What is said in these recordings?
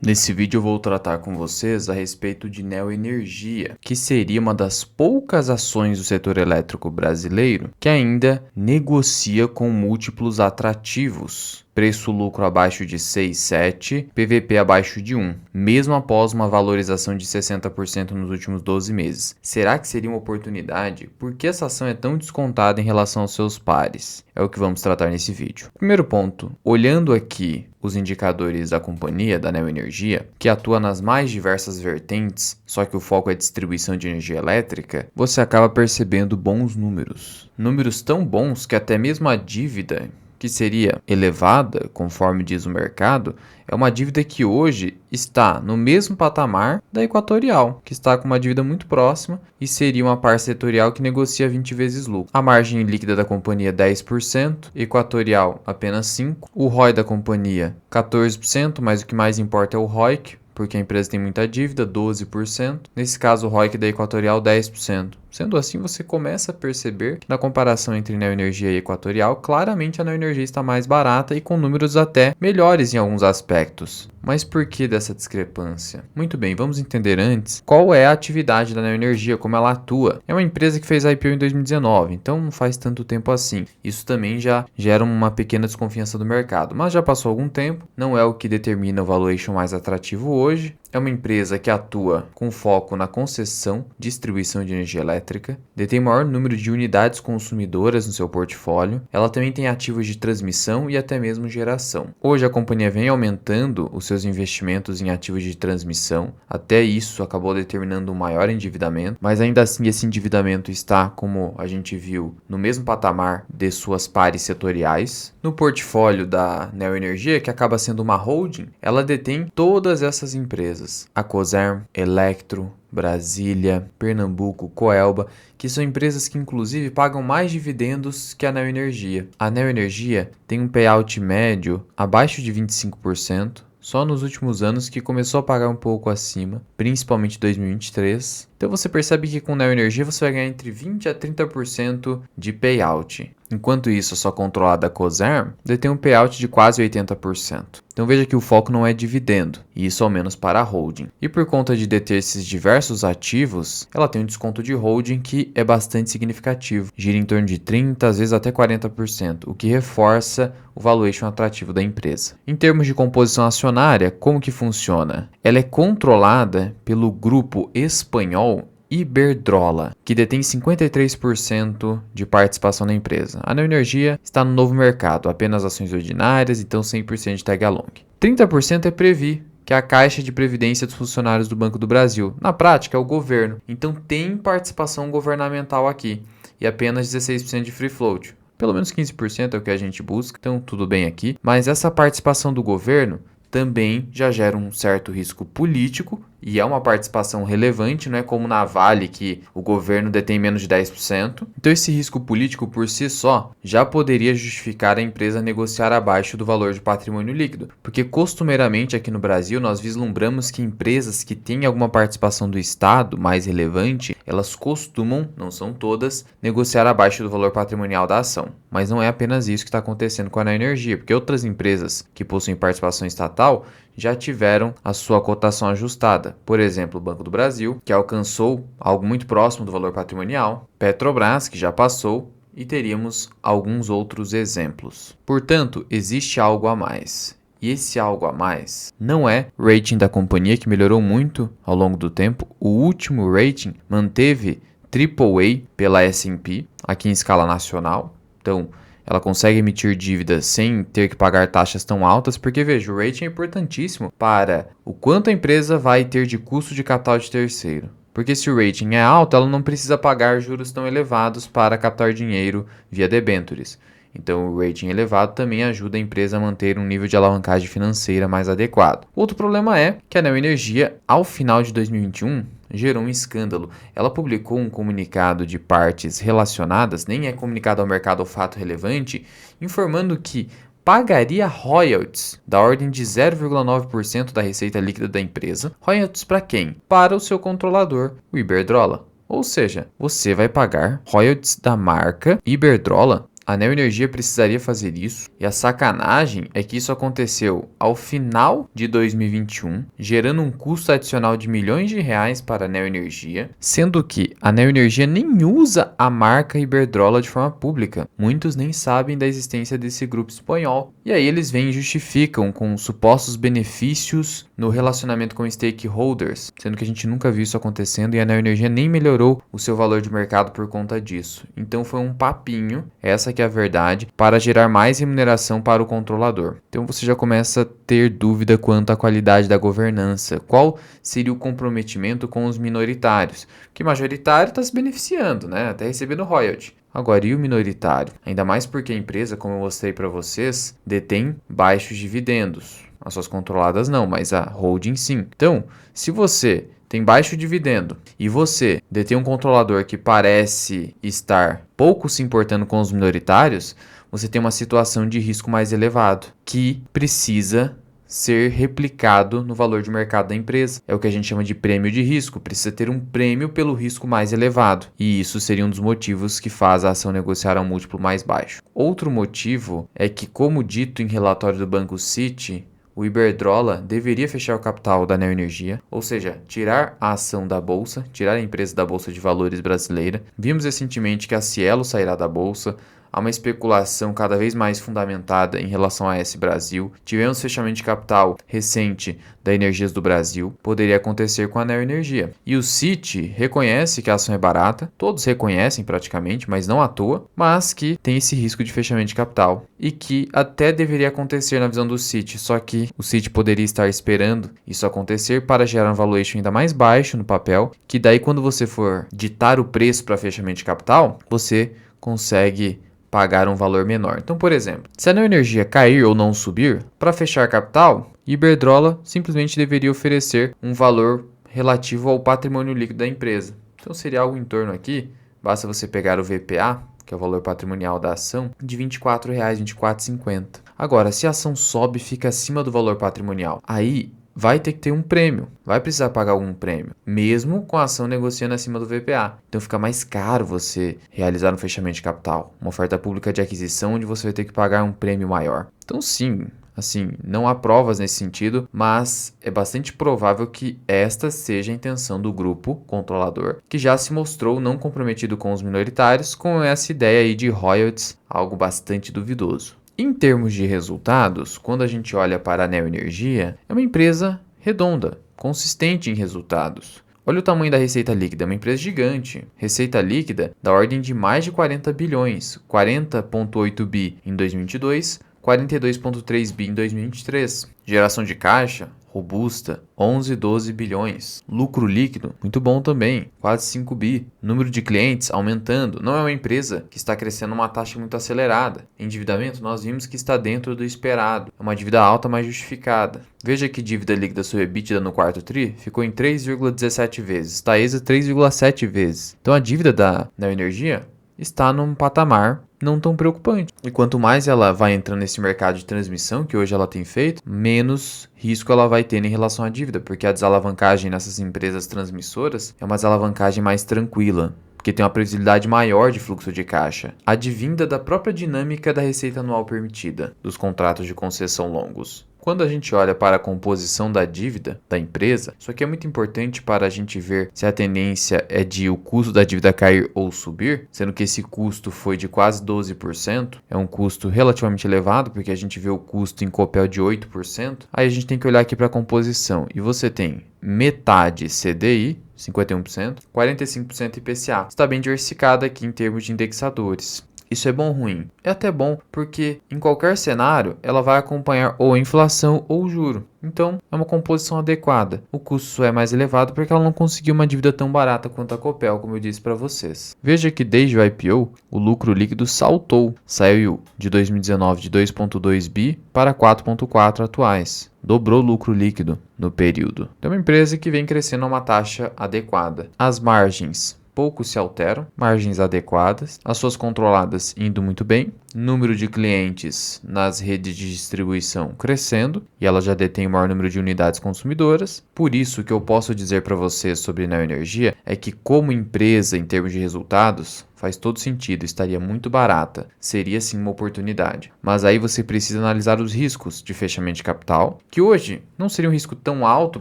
Nesse vídeo eu vou tratar com vocês a respeito de Neoenergia, que seria uma das poucas ações do setor elétrico brasileiro que ainda negocia com múltiplos atrativos. Preço-lucro abaixo de 6,7, PVP abaixo de 1, mesmo após uma valorização de 60% nos últimos 12 meses. Será que seria uma oportunidade? Por que essa ação é tão descontada em relação aos seus pares? É o que vamos tratar nesse vídeo. Primeiro ponto, olhando aqui os indicadores da companhia, da Neoenergia, que atua nas mais diversas vertentes, só que o foco é distribuição de energia elétrica, você acaba percebendo bons números. Números tão bons que até mesmo a dívida, que seria elevada, conforme diz o mercado, é uma dívida que hoje está no mesmo patamar da Equatorial, que está com uma dívida muito próxima e seria uma par setorial que negocia 20 vezes lucro. A margem líquida da companhia é 10%, Equatorial apenas 5%, o ROI da companhia 14%, mas o que mais importa é o ROIC, porque a empresa tem muita dívida, 12%. Nesse caso, o ROIC da Equatorial, 10%. Sendo assim, você começa a perceber que na comparação entre Neoenergia e Equatorial, claramente a Neoenergia está mais barata e com números até melhores em alguns aspectos. Mas por que dessa discrepância? Muito bem, vamos entender antes qual é a atividade da Neoenergia, como ela atua. É uma empresa que fez IPO em 2019, então não faz tanto tempo assim. Isso também já gera uma pequena desconfiança do mercado, mas já passou algum tempo, não é o que determina o valuation mais atrativo hoje. É uma empresa que atua com foco na concessão, distribuição de energia elétrica, detém maior número de unidades consumidoras no seu portfólio, ela também tem ativos de transmissão e até mesmo geração. Hoje a companhia vem aumentando os seus investimentos em ativos de transmissão, até isso acabou determinando um maior endividamento, mas ainda assim esse endividamento está, como a gente viu, no mesmo patamar de suas pares setoriais. No portfólio da Neoenergia, que acaba sendo uma holding, ela detém todas essas empresas. A Coserm, Electro, Brasília, Pernambuco, Coelba, que são empresas que inclusive pagam mais dividendos que a Neoenergia. A Neoenergia tem um payout médio abaixo de 25%, só nos últimos anos que começou a pagar um pouco acima, principalmente em 2023. Então você percebe que com Neoenergia você vai ganhar entre 20% a 30% de payout. Enquanto isso, a sua controlada Coserm detém um payout de quase 80%. Então veja que o foco não é dividendo, e isso ao menos para a holding. E por conta de deter esses diversos ativos, ela tem um desconto de holding que é bastante significativo, gira em torno de 30%, às vezes até 40%, o que reforça o valuation atrativo da empresa. Em termos de composição acionária, como que funciona? Ela é controlada pelo grupo espanhol Iberdrola, que detém 53% de participação na empresa. A Neoenergia está no novo mercado, apenas ações ordinárias, então 100% de tag along. 30% é Previ, que é a Caixa de Previdência dos Funcionários do Banco do Brasil. Na prática, é o governo. Então tem participação governamental aqui e apenas 16% de free float. Pelo menos 15% é o que a gente busca, então tudo bem aqui. Mas essa participação do governo também já gera um certo risco político e é uma participação relevante, não é como na Vale que o governo detém menos de 10%. Então esse risco político por si só já poderia justificar a empresa negociar abaixo do valor de patrimônio líquido, porque costumeiramente aqui no Brasil nós vislumbramos que empresas que têm alguma participação do Estado mais relevante, elas costumam, não são todas, negociar abaixo do valor patrimonial da ação. Mas não é apenas isso que está acontecendo com a Neoenergia, porque outras empresas que possuem participação estatal já tiveram a sua cotação ajustada. Por exemplo, o Banco do Brasil, que alcançou algo muito próximo do valor patrimonial, Petrobras, que já passou, e teríamos alguns outros exemplos. Portanto, existe algo a mais. E esse algo a mais não é o rating da companhia, que melhorou muito ao longo do tempo. O último rating manteve AAA pela S&P, aqui em escala nacional. Então, ela consegue emitir dívidas sem ter que pagar taxas tão altas, porque veja, o rating é importantíssimo para o quanto a empresa vai ter de custo de capital de terceiro. Porque se o rating é alto, ela não precisa pagar juros tão elevados para captar dinheiro via debêntures. Então, o rating elevado também ajuda a empresa a manter um nível de alavancagem financeira mais adequado. Outro problema é que a Neoenergia, ao final de 2021, gerou um escândalo. Ela publicou um comunicado de partes relacionadas, nem é comunicado ao mercado ou fato relevante, informando que pagaria royalties da ordem de 0,9% da receita líquida da empresa. Royalties para quem? Para o seu controlador, o Iberdrola. Ou seja, você vai pagar royalties da marca Iberdrola. A Neo Energia precisaria fazer isso, e a sacanagem é que isso aconteceu ao final de 2021, gerando um custo adicional de milhões de reais para a Neo Energia, sendo que a Neo Energia nem usa a marca Iberdrola de forma pública. Muitos nem sabem da existência desse grupo espanhol. E aí eles vêm e justificam com supostos benefícios no relacionamento com stakeholders, sendo que a gente nunca viu isso acontecendo e a Neo Energia nem melhorou o seu valor de mercado por conta disso. Então foi um papinho, essa que é a verdade, para gerar mais remuneração para o controlador. Então você já começa a ter dúvida quanto à qualidade da governança. Qual seria o comprometimento com os minoritários? Que majoritário está se beneficiando, né? Até recebendo royalty. Agora, e o minoritário? Ainda mais porque a empresa, como eu mostrei para vocês, detém baixos dividendos. As suas controladas não, mas a holding sim. Então, se você tem baixo dividendo e você detém um controlador que parece estar pouco se importando com os minoritários, você tem uma situação de risco mais elevado, que precisa ser replicado no valor de mercado da empresa. É o que a gente chama de prêmio de risco. Precisa ter um prêmio pelo risco mais elevado. E isso seria um dos motivos que faz a ação negociar a um múltiplo mais baixo. Outro motivo é que, como dito em relatório do Banco Citi, o Iberdrola deveria fechar o capital da Neo Energia, ou seja, tirar a ação da bolsa, tirar a empresa da Bolsa de Valores brasileira. Vimos recentemente que a Cielo sairá da bolsa. Há uma especulação cada vez mais fundamentada em relação a esse Brasil. Tivemos fechamento de capital recente da Energias do Brasil. Poderia acontecer com a Neo Energia. E o Citi reconhece que a ação é barata. Todos reconhecem praticamente, mas não à toa. Mas que tem esse risco de fechamento de capital. E que até deveria acontecer na visão do Citi. Só que o Citi poderia estar esperando isso acontecer para gerar um valuation ainda mais baixo no papel. Que daí quando você for ditar o preço para fechamento de capital, você consegue pagar um valor menor. Então, por exemplo, se a Neo Energia cair ou não subir, para fechar capital, Iberdrola simplesmente deveria oferecer um valor relativo ao patrimônio líquido da empresa. Então, seria algo em torno aqui, basta você pegar o VPA, que é o valor patrimonial da ação, de R$ 24,00, R$ 24,50. Agora, se a ação sobe e fica acima do valor patrimonial, aí vai ter que ter um prêmio, vai precisar pagar algum prêmio, mesmo com a ação negociando acima do VPA. Então fica mais caro você realizar um fechamento de capital, uma oferta pública de aquisição onde você vai ter que pagar um prêmio maior. Então sim, assim, não há provas nesse sentido, mas é bastante provável que esta seja a intenção do grupo controlador, que já se mostrou não comprometido com os minoritários, com essa ideia aí de royalties, algo bastante duvidoso. Em termos de resultados, quando a gente olha para a Neo Energia, é uma empresa redonda, consistente em resultados. Olha o tamanho da receita líquida, é uma empresa gigante. Receita líquida da ordem de mais de 40 bilhões, 40,8 bi em 2022, 42,3 bi em 2023. Geração de caixa robusta, 11, 12 bilhões. Lucro líquido, muito bom também, quase 5 bi. Número de clientes aumentando. Não é uma empresa que está crescendo uma taxa muito acelerada. Endividamento, nós vimos que está dentro do esperado. É uma dívida alta, mas justificada. Veja que dívida líquida sobre EBITDA no quarto TRI ficou em 3,17 vezes. Taesa 3,7 vezes. Então a dívida da Energia está num patamar não tão preocupante. E quanto mais ela vai entrando nesse mercado de transmissão, que hoje ela tem feito, menos risco ela vai ter em relação à dívida, porque a desalavancagem nessas empresas transmissoras é uma desalavancagem mais tranquila, porque tem uma previsibilidade maior de fluxo de caixa, advinda da própria dinâmica da receita anual permitida, dos contratos de concessão longos. Quando a gente olha para a composição da dívida da empresa, isso aqui é muito importante para a gente ver se a tendência é de o custo da dívida cair ou subir, sendo que esse custo foi de quase 12%, é um custo relativamente elevado, porque a gente vê o custo em Copel de 8%, aí a gente tem que olhar aqui para a composição, e você tem metade CDI, 51%, 45% IPCA. Está bem diversificada aqui em termos de indexadores. Isso é bom ou ruim? É até bom, porque em qualquer cenário ela vai acompanhar ou a inflação ou o juro. Então é uma composição adequada. O custo é mais elevado porque ela não conseguiu uma dívida tão barata quanto a Copel, como eu disse para vocês. Veja que desde o IPO o lucro líquido saltou, saiu de 2019 de 2,2 bi para 4,4 atuais. Dobrou o lucro líquido no período. É uma empresa que vem crescendo a uma taxa adequada. As margens pouco se alteram, margens adequadas, as suas controladas indo muito bem, número de clientes nas redes de distribuição crescendo, e ela já detém o maior número de unidades consumidoras. Por isso, o que eu posso dizer para vocês sobre Neo Energia é que, como empresa, em termos de resultados, faz todo sentido, estaria muito barata, seria sim uma oportunidade. Mas aí você precisa analisar os riscos de fechamento de capital, que hoje não seria um risco tão alto,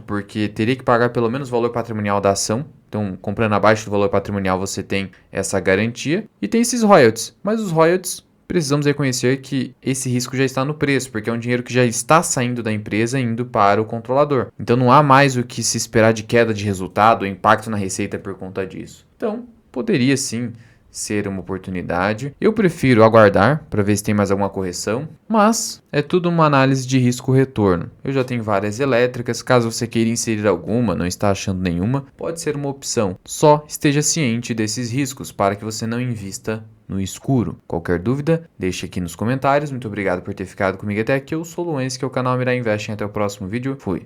porque teria que pagar pelo menos o valor patrimonial da ação. Então, comprando abaixo do valor patrimonial, você tem essa garantia. E tem esses royalties, mas os royalties precisamos reconhecer que esse risco já está no preço, porque é um dinheiro que já está saindo da empresa e indo para o controlador. Então não há mais o que se esperar de queda de resultado ou impacto na receita por conta disso. Então, poderia sim ser uma oportunidade. Eu prefiro aguardar para ver se tem mais alguma correção, mas é tudo uma análise de risco-retorno. Eu já tenho várias elétricas, caso você queira inserir alguma, não está achando nenhuma, pode ser uma opção. Só esteja ciente desses riscos para que você não invista no escuro. Qualquer dúvida, deixe aqui nos comentários. Muito obrigado por ter ficado comigo até aqui. Eu sou o Luan, esse que é o canal Mirai Investing. Até o próximo vídeo. Fui!